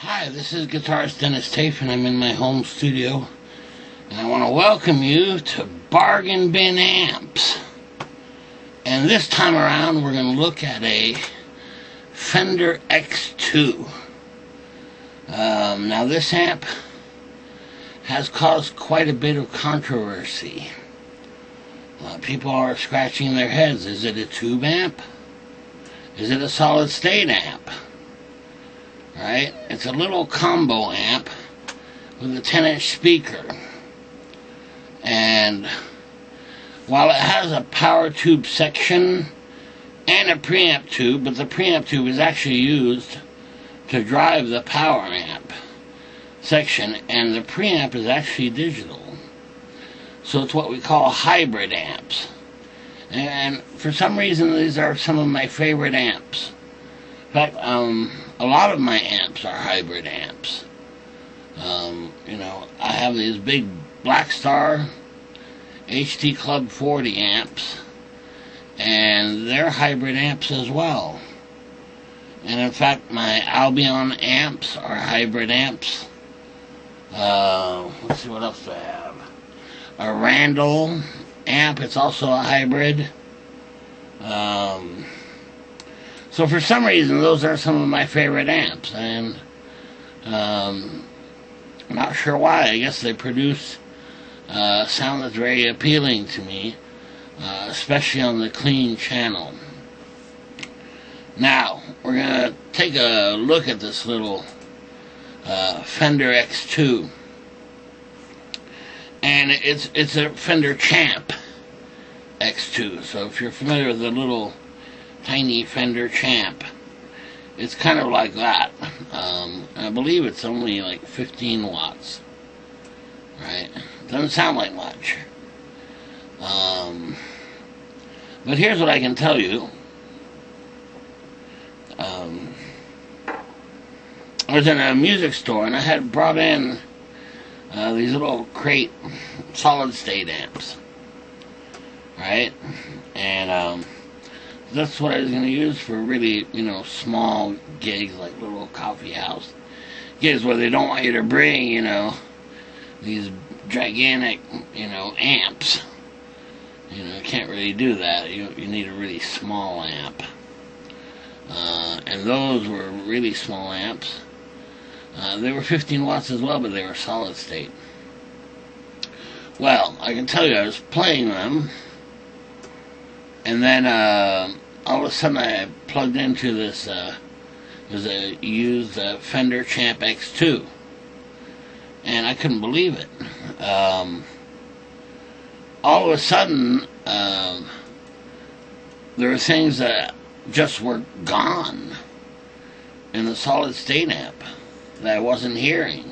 Hi, this is Guitarist Denis Taaffe, and I'm in my home studio, and I want to welcome you to Bargain Bin Amps. And this time around, we're going to look at a Fender X2. Now, this amp has caused quite a bit of controversy. People are scratching their heads. Is it a tube amp? Is it a solid state amp? Right? It's a little combo amp with a 10-inch speaker. And while it has a power tube section and a preamp tube, but the preamp tube is actually used to drive the power amp section, and the preamp is actually digital. So it's what we call hybrid amps. And for some reason, these are some of my favorite amps. In fact, a lot of my amps are hybrid amps. I have these big Black Star HT Club 40 amps, and they're hybrid amps as well. And in fact, my Albion amps are hybrid amps. Let's see, what else do I have? A Randall amp, it's also a hybrid. So for some reason, those are some of my favorite amps, and I'm not sure why. I guess they produce sound that's very appealing to me, especially on the clean channel. Now, we're going to take a look at this little Fender X2, and it's a Fender Champ X2. So if you're familiar with the little tiny Fender Champ, it's kind of like that. I believe it's only like 15 watts, right? Doesn't sound like much. But here's what I can tell you. I was in a music store, and I had brought in these little crate solid state amps, right? And that's what I was going to use for really, small gigs, like little coffee house gigs where they don't want you to bring, these gigantic, amps. You can't really do that. You need a really small amp. And those were really small amps. They were 15 watts as well, but they were solid state. Well, I can tell you, I was playing them, and then all of a sudden I plugged into this, it was a used Fender Champ X2, and I couldn't believe it. All of a sudden, there were things that just were gone in the solid state amp that I wasn't hearing.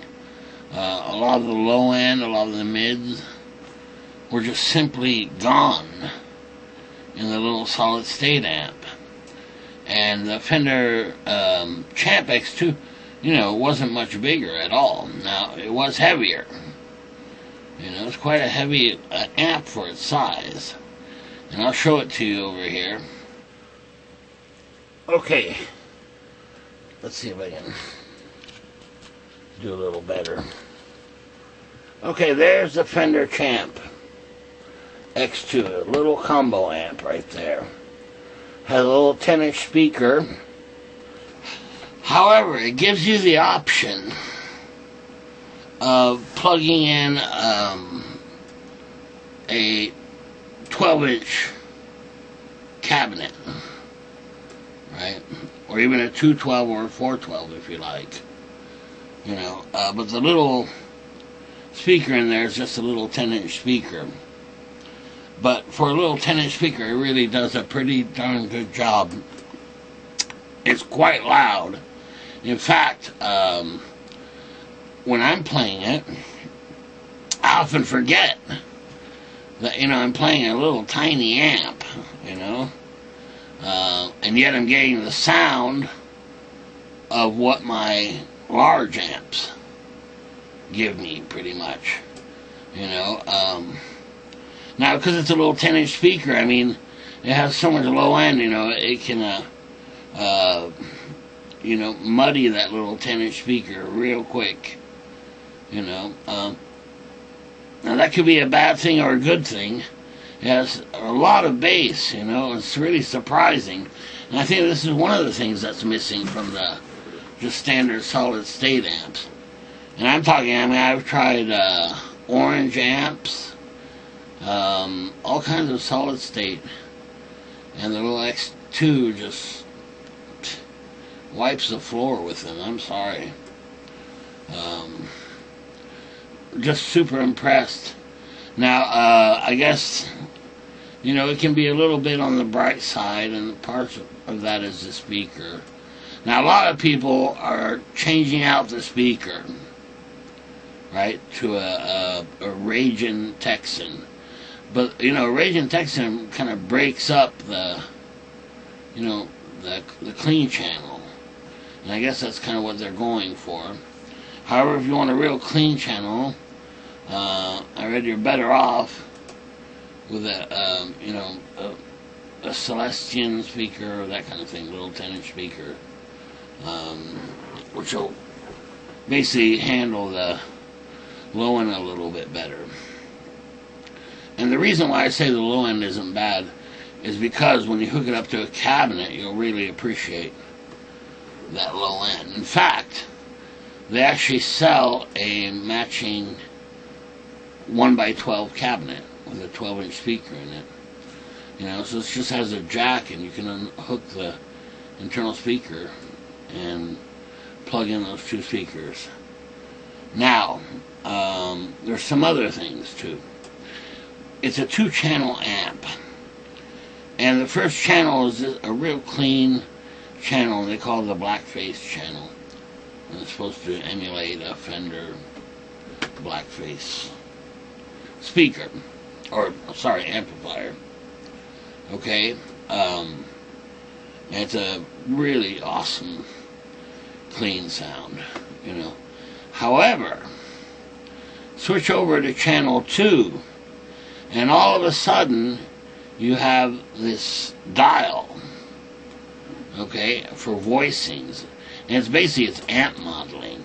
A lot of the low end, a lot of the mids were just simply gone in the little solid state amp. And the Fender Champ X2, wasn't much bigger at all. Now, it was heavier. It's quite a heavy amp for its size. And I'll show it to you over here. Okay. Let's see if I can do a little better. Okay, there's the Fender Champ X2, a little combo amp right there. Has a little 10-inch speaker. However, it gives you the option of plugging in a 12-inch cabinet, right? Or even a 212 or a 412 if you like. But the little speaker in there is just a little 10-inch speaker. But for a little 10-inch speaker, it really does a pretty darn good job. It's quite loud. In fact, when I'm playing it, I often forget that, I'm playing a little tiny amp, and yet I'm getting the sound of what my large amps give me, pretty much. Now, because it's a little 10-inch speaker, it has so much low end, it can muddy that little 10-inch speaker real quick. Now that could be a bad thing or a good thing. It has a lot of bass, it's really surprising. And I think this is one of the things that's missing from the just standard solid state amps. And I'm talking, I've tried orange amps, all kinds of solid state, and the little X2 just wipes the floor with them. I'm sorry. Just super impressed. Now, I guess, it can be a little bit on the bright side, and part of that is the speaker. Now, a lot of people are changing out the speaker, right, to a Raging Texan. But, Raging Texan kind of breaks up the clean channel. And I guess that's kind of what they're going for. However, if you want a real clean channel, I read you're better off with a Celestian speaker or that kind of thing, little 10-inch speaker, which will basically handle the low end a little bit better. And the reason why I say the low end isn't bad is because when you hook it up to a cabinet, you'll really appreciate that low end. In fact, they actually sell a matching 1x12 cabinet with a 12-inch speaker in it. So it just has a jack, and you can unhook the internal speaker and plug in those two speakers. Now, there's some other things too. It's a 2-channel amp, and the first channel is a real clean channel. They call it the blackface channel, and it's supposed to emulate a Fender blackface speaker, or sorry, amplifier. Okay, and it's a really awesome clean sound. However, switch over to channel 2, and all of a sudden you have this dial, okay, for voicings, and it's amp modeling,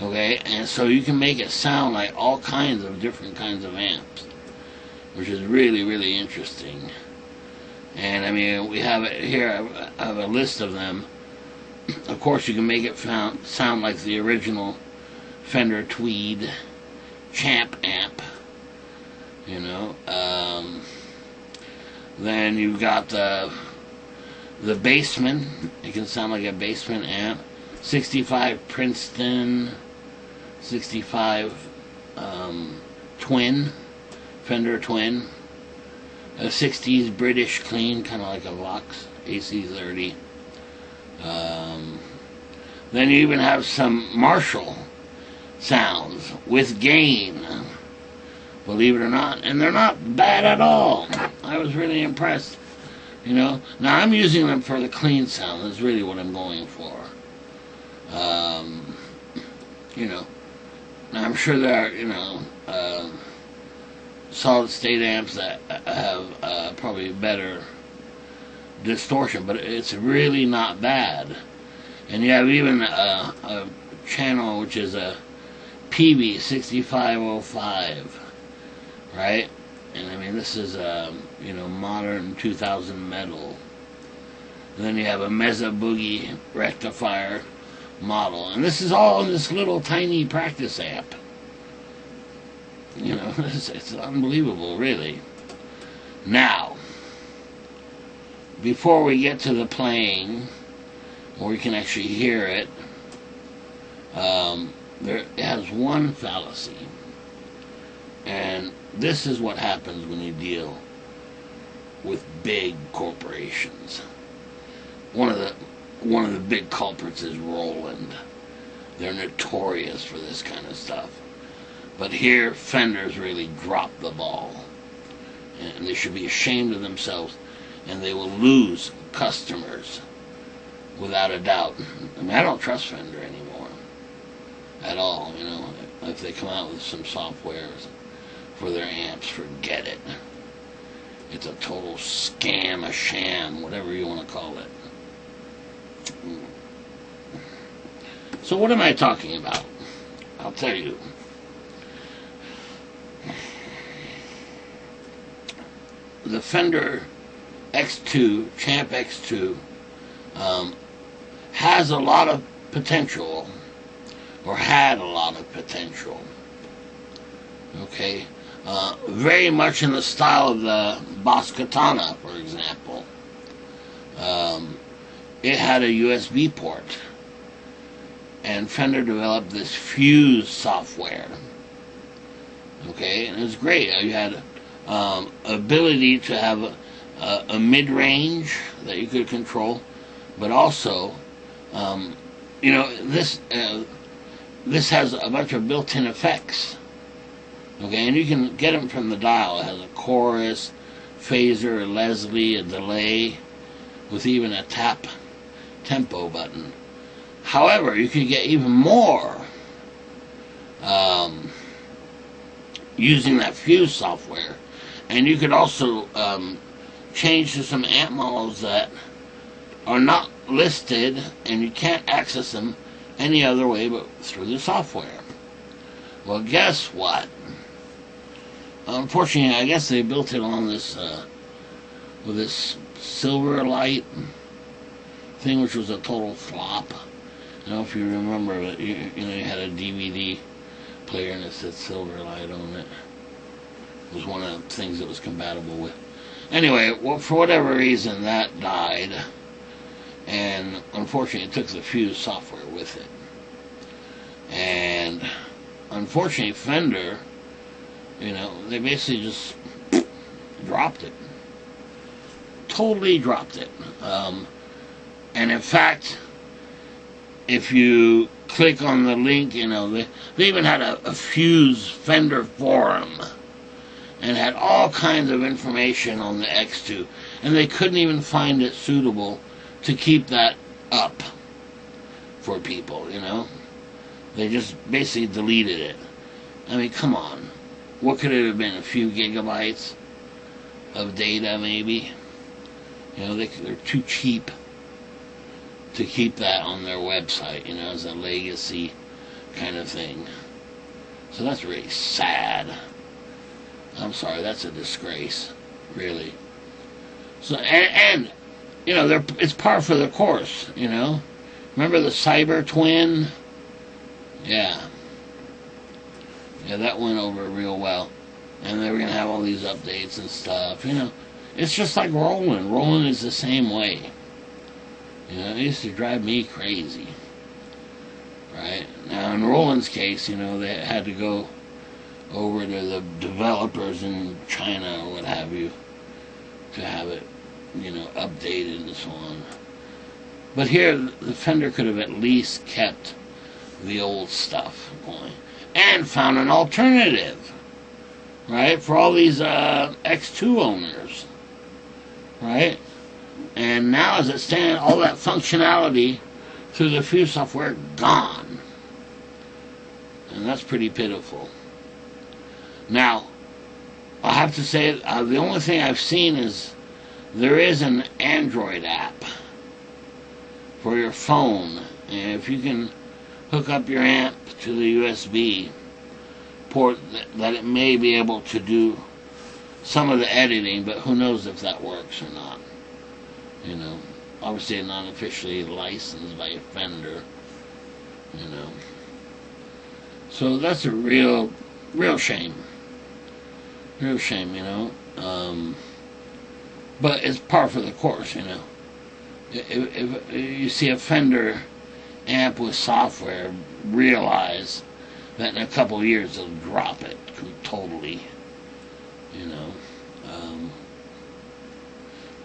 okay, and so you can make it sound like all kinds of different kinds of amps, which is really, really interesting. And we have it here. I have a list of them. Of course, you can make it sound like the original Fender Tweed Champ amp. Then you've got the Bassman. It can sound like a Bassman amp. 65 Princeton, 65 Twin, Fender Twin. A 60s British clean, kind of like a Vox AC30. Then you even have some Marshall sounds with gain, believe it or not, and they're not bad at all. I was really impressed. Now I'm using them for the clean sound. That's really what I'm going for. Now I'm sure there are solid state amps that have probably better distortion, but it's really not bad. And you have even a channel which is a PB 6505, right? And this is a modern 2000 metal. And then you have a Mesa Boogie rectifier model, and this is all in this little tiny practice amp. It's unbelievable, really. Now, before we get to the playing, where we can actually hear it, it has one fallacy. And this is what happens when you deal with big corporations. One of the big culprits is Roland. They're notorious for this kind of stuff. But here, Fender's really dropped the ball. And they should be ashamed of themselves, and they will lose customers without a doubt. I don't trust Fender anymore at all. If they come out with some software for their amps, forget it. It's a total scam, a sham, whatever you want to call it. So what am I talking about? I'll tell you. The Fender X2, Champ X2, has a lot of potential, or had a lot of potential. Okay, very much in the style of the Boss Katana, for example. It had a USB port, and Fender developed this Fuse software. Okay, and it was great. You had ability to have a mid-range that you could control, but also, this has a bunch of built-in effects. Okay, and you can get them from the dial. It has a chorus, phaser, a Leslie, a delay, with even a tap tempo button. However, you can get even more using that Fuse software. And you could also change to some amp models that are not listed, and you can't access them any other way but through the software. Well, guess what? Unfortunately, I guess they built it on this with this silver light thing, which was a total flop. I don't know if you remember it. You had a DVD player and it said Silverlight on it. It was one of the things it was compatible with. Anyway, well, for whatever reason, that died, and unfortunately, it took the Fuse software with it. And unfortunately, Fender, they basically just dropped it. Totally dropped it. And in fact, if you click on the link, they even had a Fuse Fender forum and had all kinds of information on the X2, and they couldn't even find it suitable to keep that up for people, They just basically deleted it. I mean, come on. What could it have been? A few gigabytes of data, maybe? They're too cheap to keep that on their website, as a legacy kind of thing. So that's really sad. I'm sorry, that's a disgrace, really. So, and it's par for the course, Remember the Cyber Twin? Yeah, that went over real well. And they were going to have all these updates and stuff, It's just like Roland. Roland is the same way. It used to drive me crazy. Right? Now, in Roland's case, they had to go over to the developers in China or what have you to have it, updated and so on. But here, the Fender could have at least kept the old stuff going and found an alternative, right, for all these X2 owners, right? And now, as it stands, all that functionality through the Fuse software gone, and that's pretty pitiful. Now, I have to say, the only thing I've seen is there is an Android app for your phone, and if you can hook up your amp to the USB port, that it may be able to do some of the editing, but who knows if that works or not. Obviously not officially licensed by Fender, So that's a real shame. Real shame, but it's par for the course, If you see a Fender amp with software, realize that in a couple of years they'll drop it totally,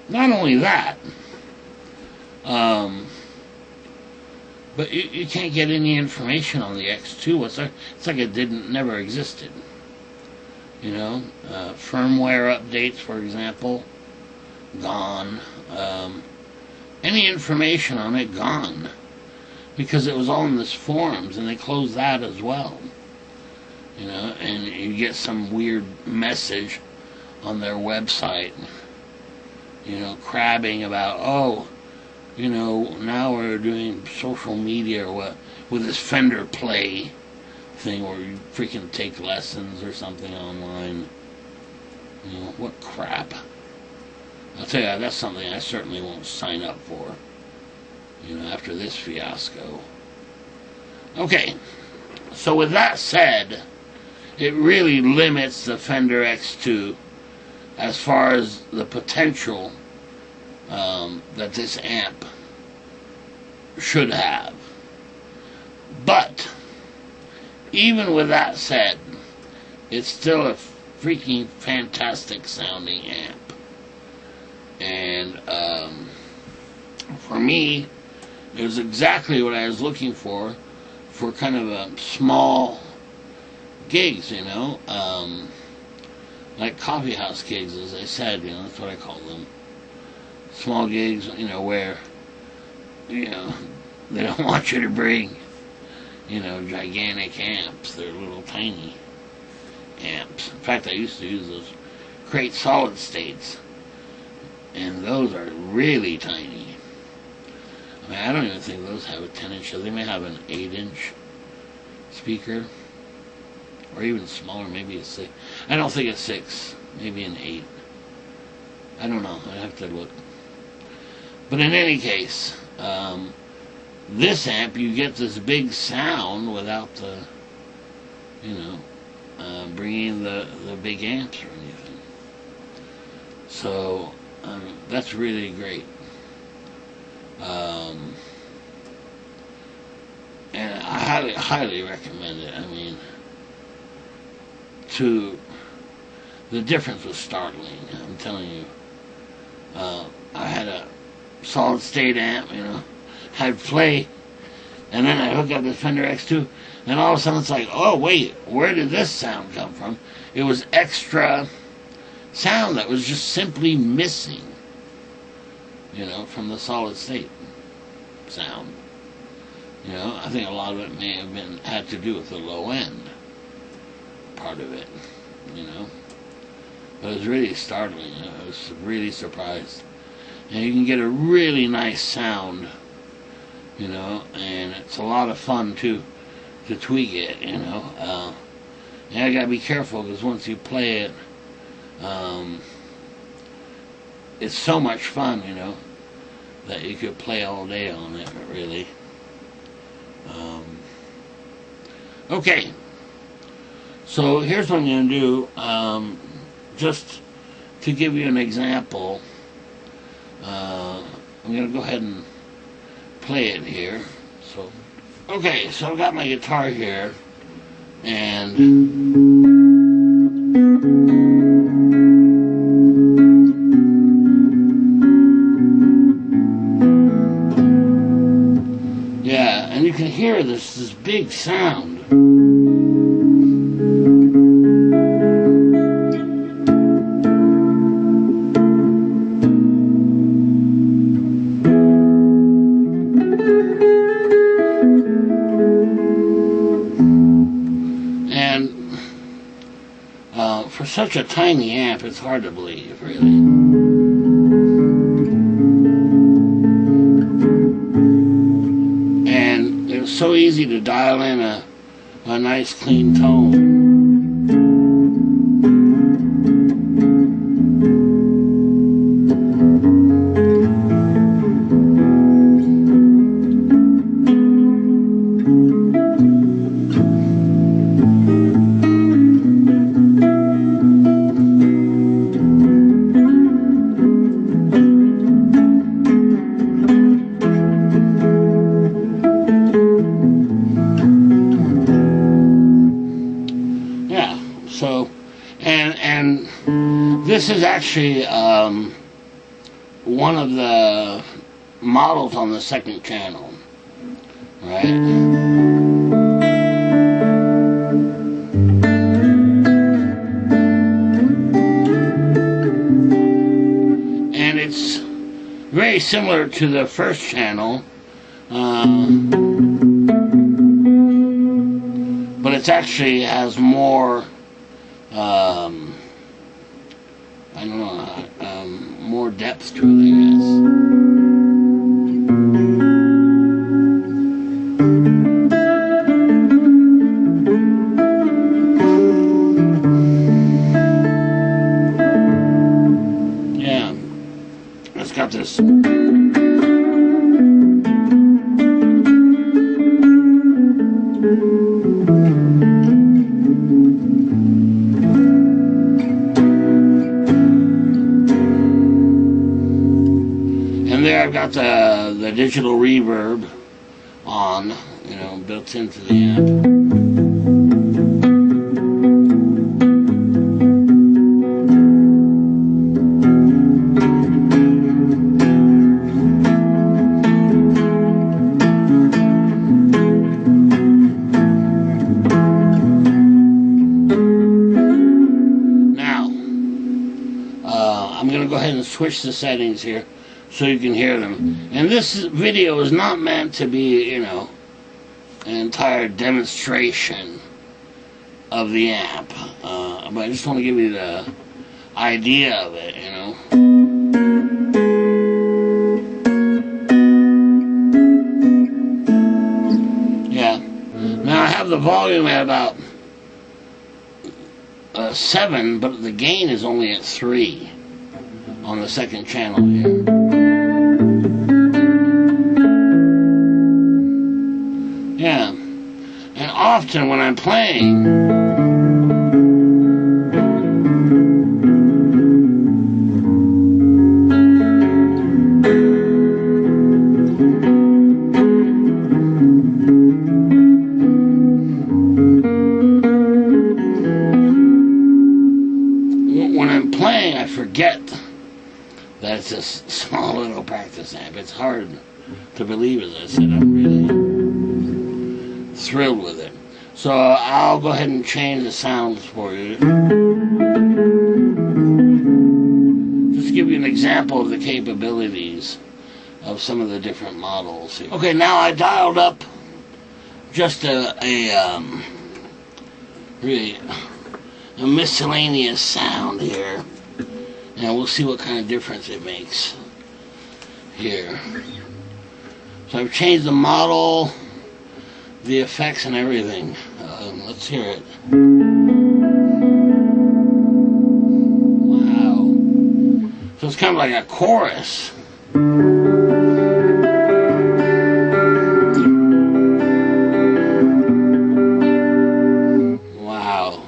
Not only that, but you can't get any information on the X2. It's like it never existed. Firmware updates, for example, gone. Any information on it, gone. Because it was all in this forums, and they closed that as well. And you get some weird message on their website, crabbing about, you know, now we're doing social media or what, with this Fender Play thing where you freaking take lessons or something online. You know, what crap. I'll tell you, that's something I certainly won't sign up for, you know, after this fiasco. Okay, so with that said, it really limits the Fender X2 as far as the potential that this amp should have. But even with that said, it's still a freaking fantastic sounding amp. And for me, it was exactly what I was looking for kind of a small gigs, you know, like coffee house gigs, as I said, you know, that's what I call them. Small gigs, you know, where, you know, they don't want you to bring, you know, gigantic amps. They're little tiny amps. In fact, I used to use those crate solid states, and those are really tiny. I mean, I don't even think those have a 10-inch. They may have an 8-inch speaker, or even smaller, maybe a 6. I don't think a 6, maybe an 8. I don't know. I'd have to look. But in any case, this amp, you get this big sound without the, you know, bringing the big amps or anything. So that's really great. And I highly recommend it. I mean, the difference was startling. I'm telling you. I had a solid state amp, you know, I'd play, and then I hook up the Fender X2, and all of a sudden it's like, oh wait, where did this sound come from? It was extra sound that was just simply missing, you know, from the solid state sound. You know, I think a lot of it may have had to do with the low end part of it, you know. But it was really startling. I was really surprised. And you can get a really nice sound, you know, and it's a lot of fun to tweak it, you know. And I gotta be careful, because once you play it, it's so much fun, you know, that you could play all day on it, really. Okay, so here's what I'm going to do, just to give you an example. I'm going to go ahead and play it here. So, okay, so I've got my guitar here, and yeah, and you can hear this big sound. For such a tiny amp, it's hard to believe, really. And it was so easy to dial in a nice clean tone. So, and this is actually one of the models on the second channel, right? And it's very similar to the first channel, but it actually has more I don't know, more depth to it, I guess. Yeah, it's got this. There I've got the digital reverb on, you know, built into the amp. Now, I'm going to go ahead and switch the settings here, so you can hear them. And this video is not meant to be, you know, an entire demonstration of the amp. But I just want to give you the idea of it, you know. Yeah. Now I have the volume at about 7, but the gain is only at 3 on the second channel here. Yeah, and often when I'm playing, I forget that it's a small little practice amp. It's hard to believe, as I said. I'm really thrilled with it. So I'll go ahead and change the sounds for you. Just to give you an example of the capabilities of some of the different models here. Okay, now I dialed up just really a miscellaneous sound here, and we'll see what kind of difference it makes here. So I've changed the model, the effects, and everything. Let's hear it. Wow. So it's kind of like a chorus. Wow.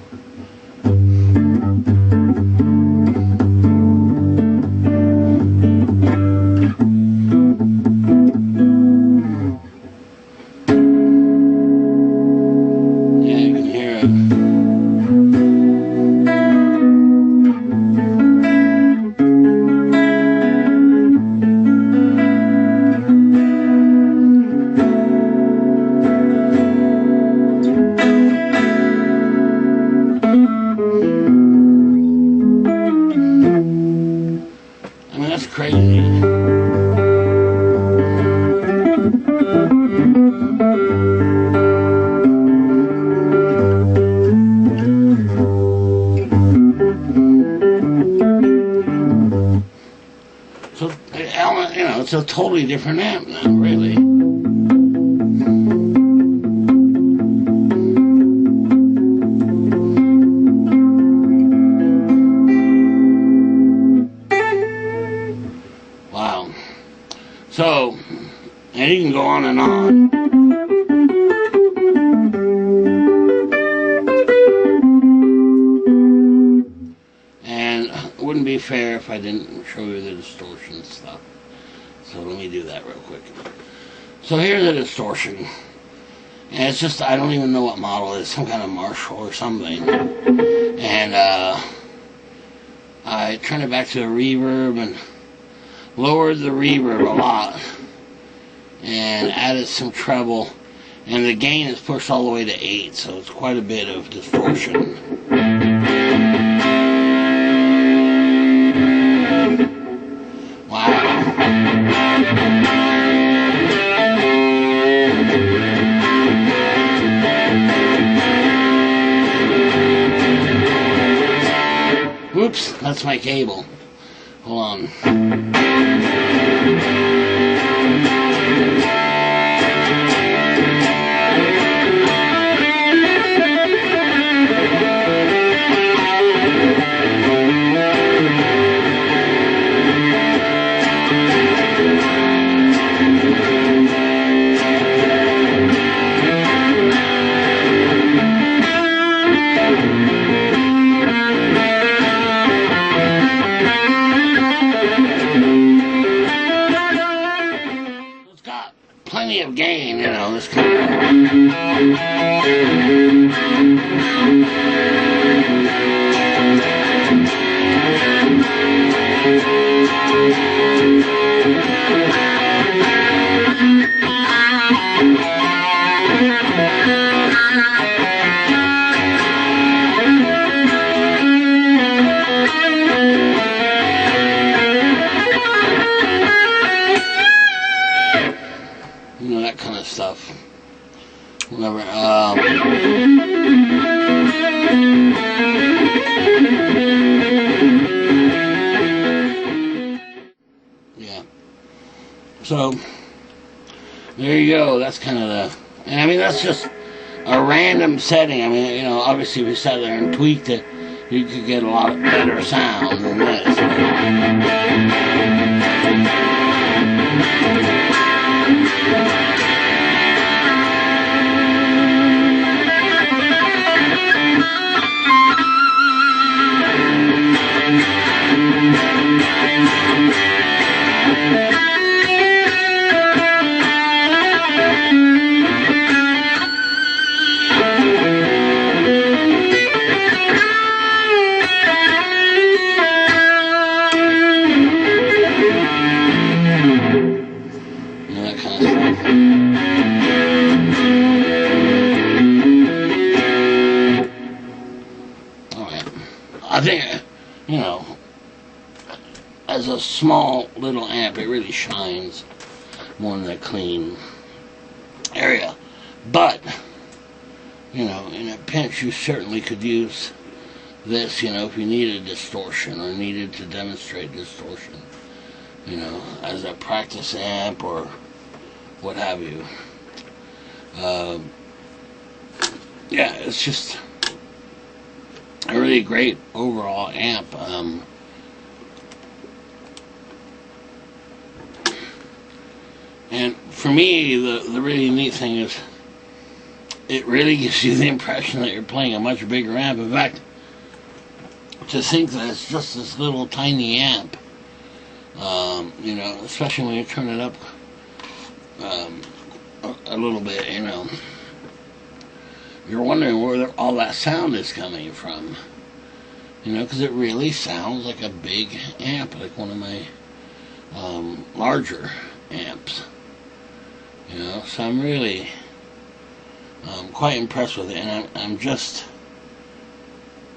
That's crazy. So, you know, it's a totally different amp now, really. So, and you can go on and on. And it wouldn't be fair if I didn't show you the distortion stuff. So let me do that real quick. So here's the distortion. And it's just, I don't even know what model it is, some kind of Marshall or something. And I turned it back to the reverb and lowered the reverb a lot and added some treble, and the gain is pushed all the way to 8, so it's quite a bit of distortion. Wow. Whoops, that's my cable. Hold on. You know, that kind of stuff. Whatever. Yeah. So there you go. That's kind of the. And I mean, that's just a random setting. I mean, you know, obviously if you sat there and tweaked it, you could get a lot better sound than this. I think, you know, as a small little amp, it really shines more in the clean area. But, you know, in a pinch, you certainly could use this, you know, if you needed distortion or needed to demonstrate distortion, you know, as a practice amp or what have you. Yeah, it's just a really great overall amp. And for me, the really neat thing is it really gives you the impression that you're playing a much bigger amp. In fact, to think that it's just this little tiny amp, you know, especially when you turn it up a little bit, you know, you're wondering where all that sound is coming from, you know, because it really sounds like a big amp, like one of my larger amps, you know. So I'm really quite impressed with it, and I'm just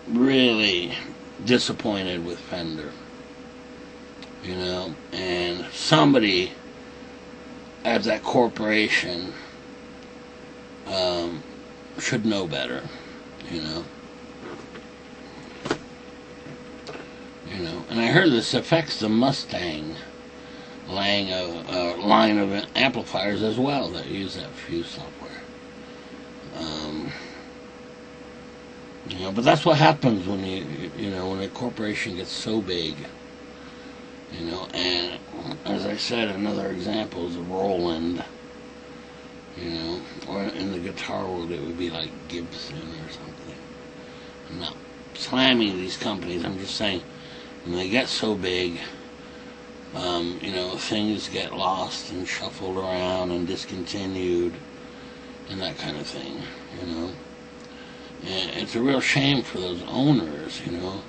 really disappointed with Fender, you know, and somebody at that corporation should know better, you know. And I heard this affects the Mustang line of amplifiers as well that use that fuse software. You know, but that's what happens when when a corporation gets so big, you know. And as I said, another example is a Roland, you know, or in the guitar world it would be like Gibson or something. I'm not slamming these companies, I'm just saying when they get so big, you know, things get lost and shuffled around and discontinued and that kind of thing, you know. And it's a real shame for those owners, you know,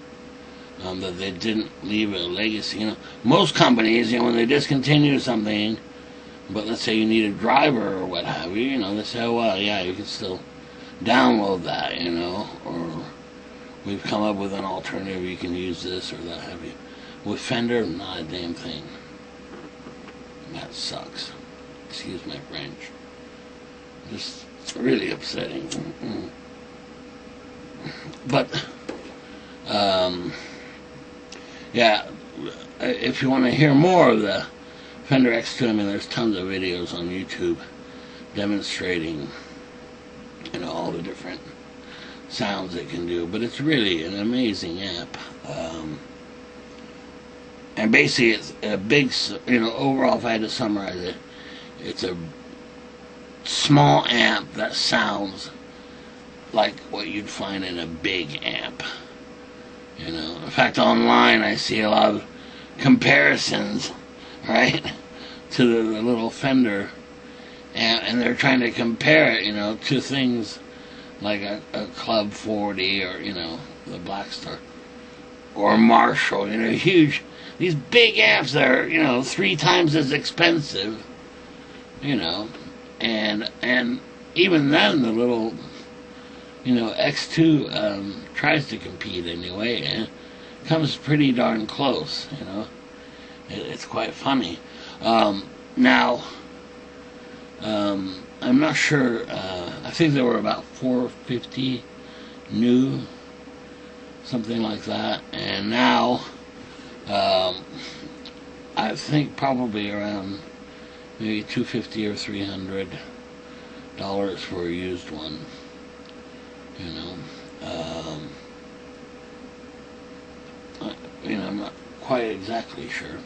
that they didn't leave a legacy. You know, most companies, you know, when they discontinue something, but let's say you need a driver or what have you, you know, they say, oh, well, yeah, you can still download that, you know, or we've come up with an alternative, you can use this or that have you. With Fender, not a damn thing. That sucks. Excuse my French. Just really upsetting. But, yeah, if you want to hear more of the Fender X2, I mean, there's tons of videos on YouTube demonstrating, you know, all the different sounds it can do. But it's really an amazing amp. And basically, it's a big, you know, overall, if I had to summarize it, it's a small amp that sounds like what you'd find in a big amp, you know. In fact, online I see a lot of comparisons, right, to the little Fender and they're trying to compare it, to things like a Club 40 or, the Black Star or Marshall, huge, these big amps that are, 3 times as expensive, and even then the little, X2 tries to compete anyway, and comes pretty darn close, It's quite funny. Now, I'm not sure, I think there were about 450 new, something like that, and now, I think probably around maybe $250 or $300 for a used one, I'm not quite exactly sure.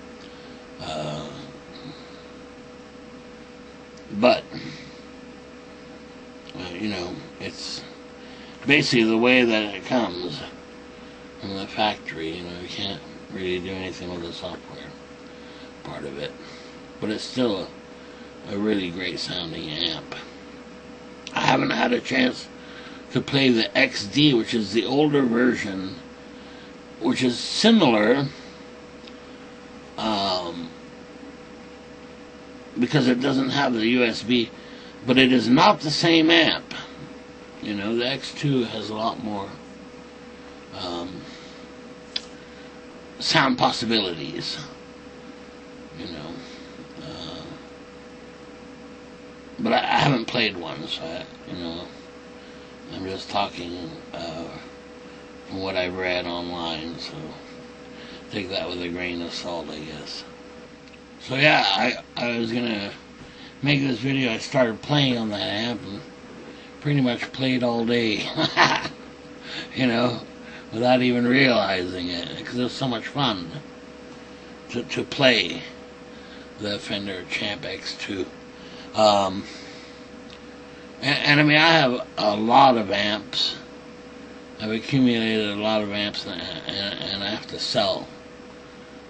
But, it's basically the way that it comes from the factory. You can't really do anything with the software part of it. But it's still a really great sounding amp. I haven't had a chance to play the XD, which is the older version, which is similar, because it doesn't have the USB, but it is not the same amp. The X2 has a lot more sound possibilities, but I haven't played one, so I'm just talking from what I've read online, so take that with a grain of salt, I guess. So yeah, I was gonna make this video. I started playing on that amp and pretty much played all day, without even realizing it, because it was so much fun to play the Fender Champ X2. And I mean, I have a lot of amps. I've accumulated a lot of amps, and I have to sell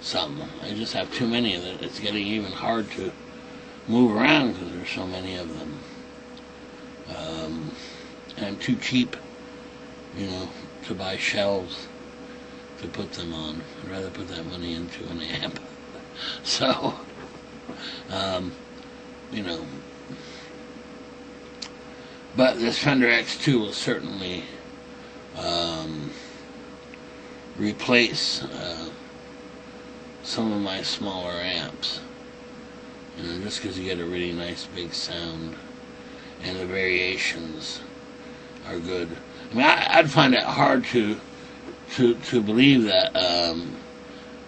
some. I just have too many of them. It's getting even hard to move around because there's so many of them. And I'm too cheap, to buy shelves to put them on. I'd rather put that money into an amp. So, but this Fender X2 will certainly replace some of my smaller amps, just because you get a really nice big sound, and the variations are good. I mean, I'd find it hard to believe that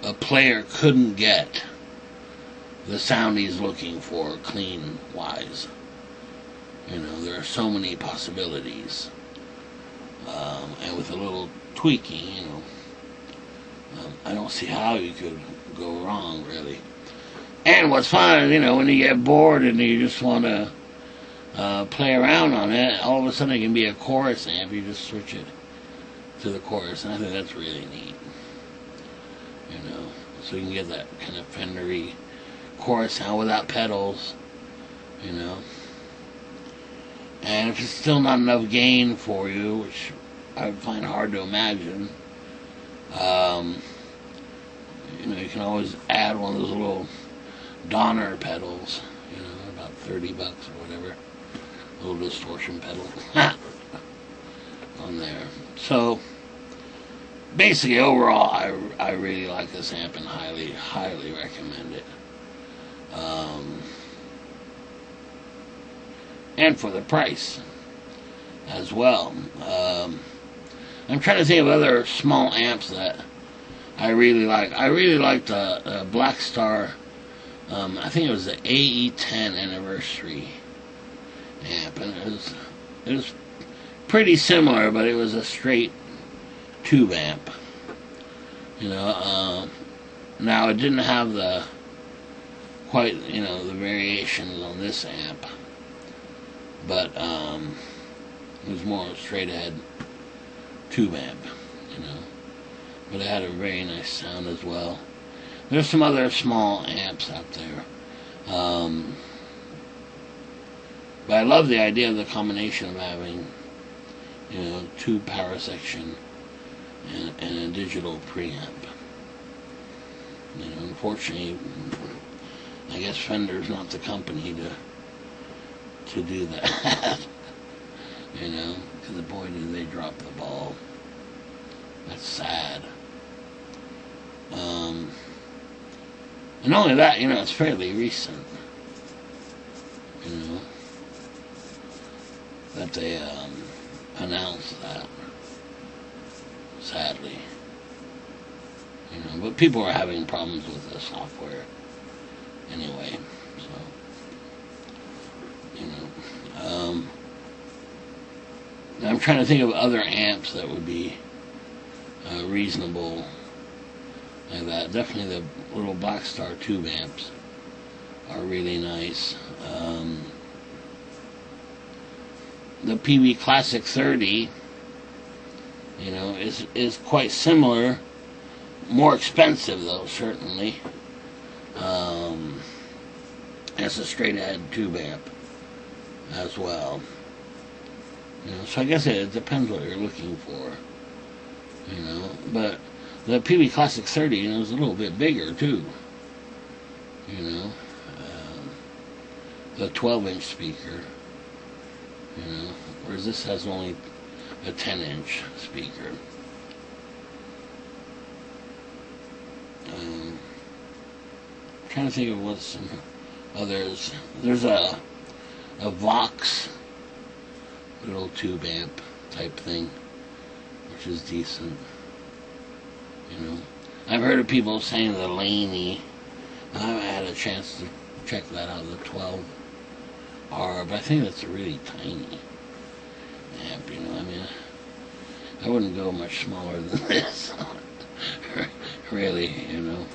a player couldn't get the sound he's looking for clean wise. There are so many possibilities, and with a little tweaking, I don't see how you could go wrong, really. And what's fun is, when you get bored and you just want to play around on it, all of a sudden it can be a chorus amp. You just switch it to the chorus, and I think that's really neat. So you can get that kind of Fender-y chorus sound without pedals, And if it's still not enough gain for you, which I would find hard to imagine, you can always add one of those little Donner pedals, about $30 or whatever, a little distortion pedal on there. So basically, overall, I really like this amp and highly, highly recommend it. And for the price as well. I'm trying to think of other small amps that I really like. I really like the Black Star. I think it was the AE10 anniversary amp, and it was pretty similar, but it was a straight tube amp. Now it didn't have the variations on this amp, but it was more straight ahead tube amp, but it had a very nice sound as well. There's some other small amps out there. But I love the idea of the combination of having, you know, 2 power section and a digital preamp. You know, unfortunately, I guess Fender's not the company to do that. You know, because boy did they drop the ball. That's sad. And not only that, you know, it's fairly recent. You know, that they announced that. Sadly. You know, but people are having problems with the software anyway. So, you know, I'm trying to think of other amps that would be reasonable like that. Definitely the little Black Star tube amps are really nice. The PV Classic 30, you know, is quite similar. More expensive though, certainly. It's a straight ahead tube amp as well. You know, so I guess it depends what you're looking for. You know, but the PV Classic 30, you know, is a little bit bigger too. You know, the 12-inch speaker. You know, whereas this has only a 10-inch speaker. I'm trying to think of what's some others. There's a Vox little tube amp type thing, which is decent. You know, I've heard of people saying the Laney. I haven't had a chance to check that out, the 12R, but I think that's a really tiny amp. You know, I mean, I wouldn't go much smaller than this. Really, you know.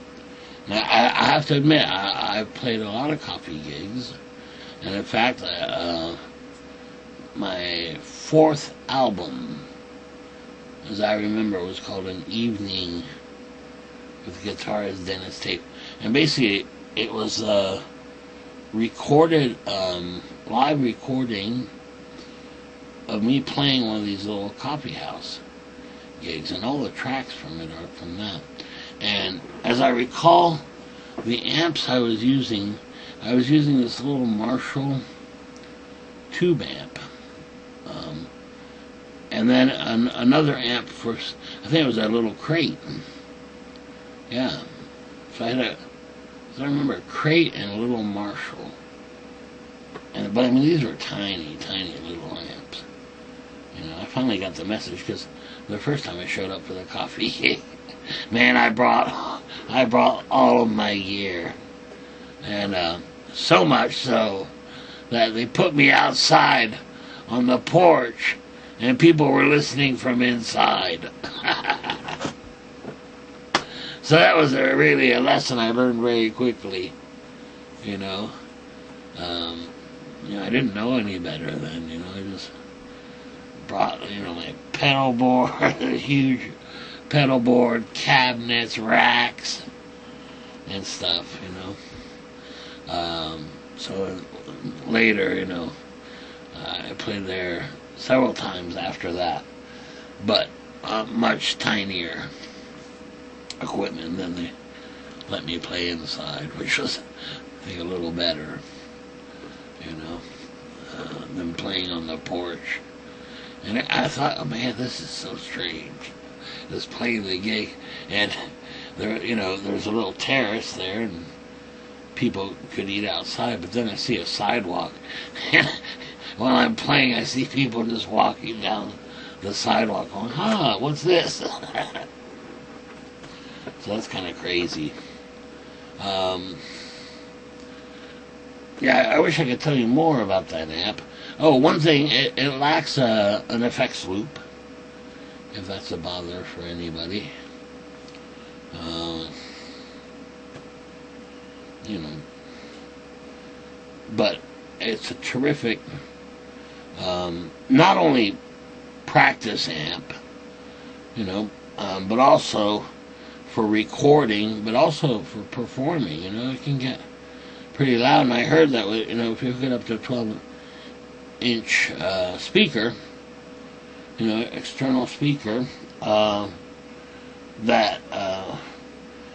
Now, I have to admit, I've played a lot of coffee gigs, and in fact, my 4th album, as I remember, was called An Evening with Guitarist Denis Taaffe, and basically, it was recorded, live recording of me playing one of these little coffee house gigs, and all the tracks from it are from that. And as I recall, the amps I was using this little Marshall tube amp. And then another amp for, I think it was that little crate. Yeah. So I remember a crate and a little Marshall. But I mean, these were tiny, tiny little amps. You know, I finally got the message, because the first time I showed up for the coffee gig, man, I brought all of my gear, and so much so that they put me outside on the porch, and people were listening from inside. So that was really a lesson I learned very quickly. You know, I didn't know any better then. You know, I just brought, you know, my pedal board, huge pedal board, cabinets, racks, and stuff, you know. So later, you know, I played there several times after that, but much tinier equipment than they let me play inside, which was, I think, a little better, you know, than playing on the porch. And I thought, oh man, this is so strange. Just playing the gig, and there, you know, there's a little terrace there, and people could eat outside. But then I see a sidewalk, and while I'm playing, I see people just walking down the sidewalk, going, what's this?" So that's kind of crazy. Yeah, I wish I could tell you more about that amp. Oh, one thing, it lacks an effects loop, if that's a bother for anybody. You know, but it's a terrific, not only practice amp, you know, but also for recording, but also for performing. You know, it can get pretty loud, and I heard that, you know, if you get up to 12 inch speaker, external speaker, that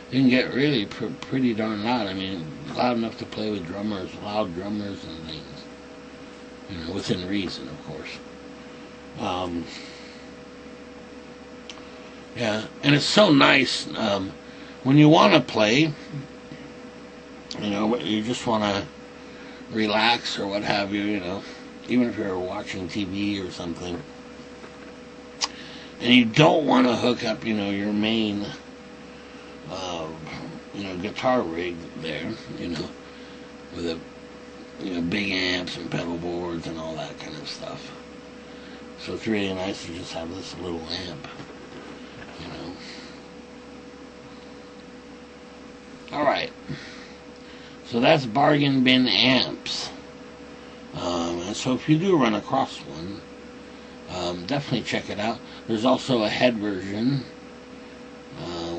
you can get really pretty darn loud. I mean, loud enough to play with drummers, loud drummers and things. Within reason, of course. Yeah, and it's so nice when you want to play, you just want to relax or what have you, even if you're watching TV or something, and you don't want to hook up, your main, guitar rig there, with a, big amps and pedal boards and all that kind of stuff. So it's really nice to just have this little amp, Alright, so that's bargain bin amps. And so if you do run across one, definitely check it out. There's also a head version.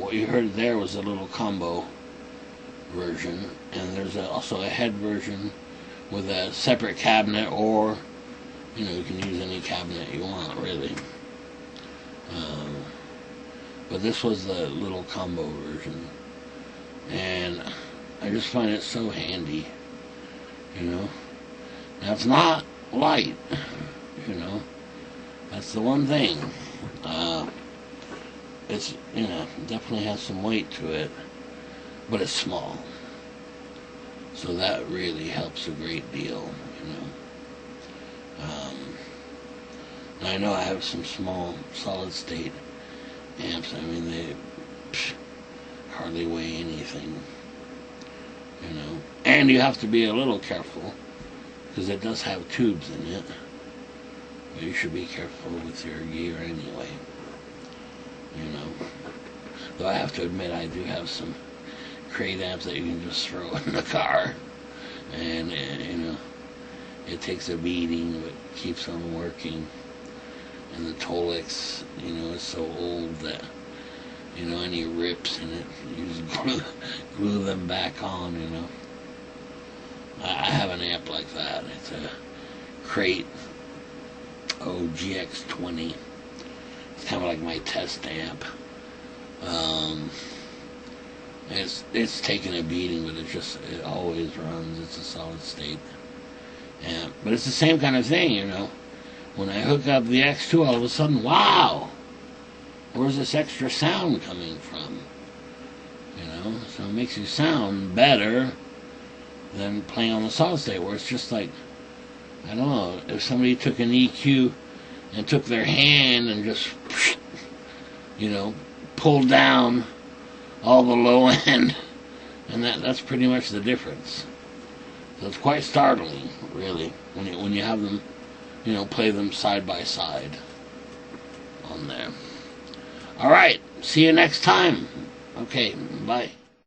What you heard there was a little combo version, and there's also a head version with a separate cabinet, or you can use any cabinet you want, really. But this was the little combo version, and I just find it so handy. Now it's not light, that's the one thing. It's, definitely has some weight to it, but it's small. So that really helps a great deal, I know I have some small solid state amps. I mean, they hardly weigh anything, and you have to be a little careful because it does have tubes in it, but you should be careful with your gear anyway, though I have to admit I do have some crate amps that you can just throw in the car, and it takes a beating but keeps on working. And the Tolex, is so old that, any rips in it, you just glue them back on, I have an amp like that. It's a crate GX20. It's kind of like my test amp. It's taken a beating, but it always runs. It's a solid state amp. But it's the same kind of thing, When I hook up the X2, all of a sudden, wow! Where's this extra sound coming from? So it makes you sound better than playing on the solid state, where it's just like, I don't know, if somebody took an EQ and took their hand and just, pulled down all the low end, and that's pretty much the difference. So it's quite startling, really, when you have them, play them side by side on there. Alright, see you next time. Okay, bye.